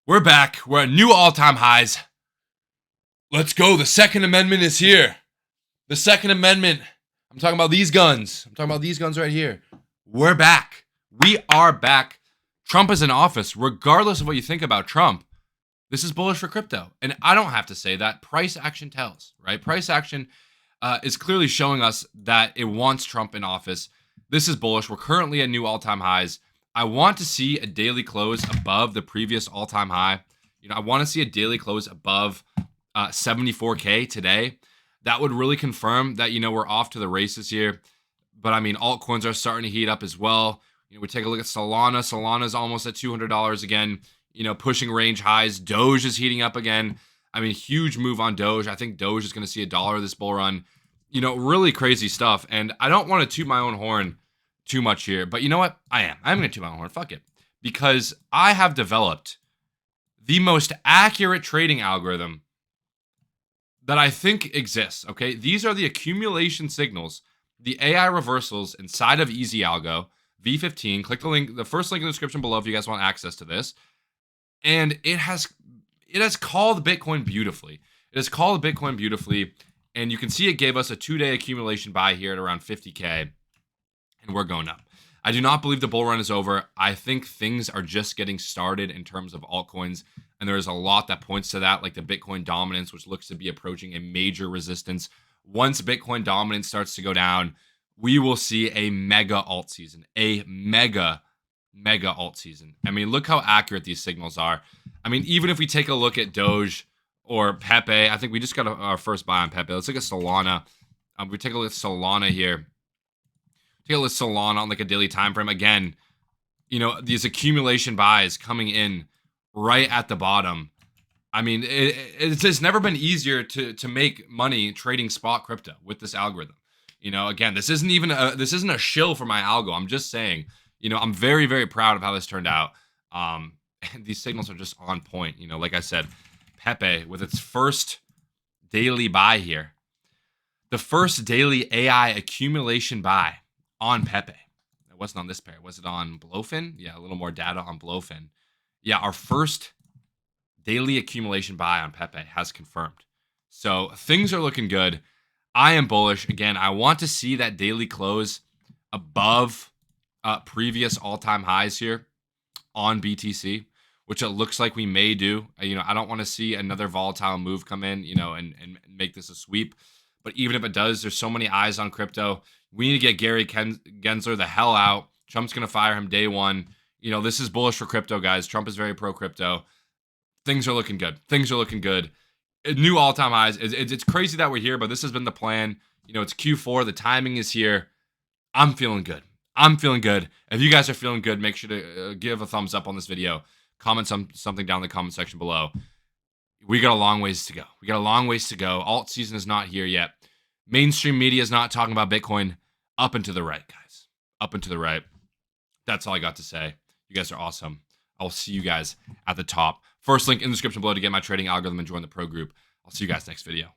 We're back. We're at new all-time highs. Let's go. The Second Amendment is here. The Second Amendment. I'm talking about these guns. I'm talking about these guns right here. We're back. We are back. Trump is in office. Regardless of what you think about Trump, this is bullish for crypto. And I don't have to say that. Price action tells, right? Price action is clearly showing us that it wants Trump in office. This is bullish. We're currently at new all-time highs. I want to see a daily close above the previous all-time high. I want to see a daily close above 74K today. That would really confirm that, we're off to the races here. But I mean, altcoins are starting to heat up as well. We take a look at Solana. Solana's almost at $200 again, pushing range highs. Doge is heating up again. I mean, huge move on Doge. I think Doge is going to see $1 this bull run. Really crazy stuff. And I don't want to toot my own horn too much here, but you know what? I'm going to toot my own horn. Fuck it. Because I have developed the most accurate trading algorithm that I think exists, okay? These are the accumulation signals, the AI reversals inside of EzAlgo V15. Click the link, the first link in the description below if you guys want access to this. And it has called Bitcoin beautifully. It has called Bitcoin beautifully, and you can see it gave us a 2-day accumulation buy here at around 50K, and we're going up. I do not believe the bull run is over. I think things are just getting started in terms of altcoins, and there's a lot that points to that, like the Bitcoin dominance, which looks to be approaching a major resistance. Once Bitcoin dominance starts to go down, we will see a mega alt season, a mega alt season. I mean, look how accurate these signals are. I mean, even if we take a look at Doge or Pepe, I think we just got our first buy on Pepe. Let's look at Solana. We take a look at Solana here. Take a look at Solana on like a daily time frame. Again, these accumulation buys coming in right at the bottom. I mean, it's just never been easier to make money trading spot crypto with this algorithm. Again, this isn't a shill for my algo. I'm just saying, I'm very, very proud of how this turned out. And these signals are just on point. Like I said, Pepe with its first daily buy here, the first daily AI accumulation buy on Pepe. It wasn't on this pair. Was it on Blowfin? Yeah, a little more data on Blowfin. Yeah, our first daily accumulation buy on Pepe has confirmed. So things are looking good. I am bullish. Again, I want to see that daily close above previous all-time highs here on BTC, which it looks like we may do. I don't want to see another volatile move come in, and make this a sweep. But even if it does, there's so many eyes on crypto. We need to get Gary Gensler the hell out. Trump's going to fire him day one. This is bullish for crypto, guys. Trump is very pro-crypto. Things are looking good. Things are looking good. New all-time highs. It's crazy that we're here, but this has been the plan. It's Q4. The timing is here. I'm feeling good. I'm feeling good. If you guys are feeling good, make sure to give a thumbs up on this video. Comment something down in the comment section below. We got a long ways to go. We got a long ways to go. Alt season is not here yet. Mainstream media is not talking about Bitcoin. Up and to the right, guys. Up and to the right. That's all I got to say. You guys are awesome. I'll see you guys at the top. First link in the description below to get my trading algorithm and join the pro group. I'll see you guys next video.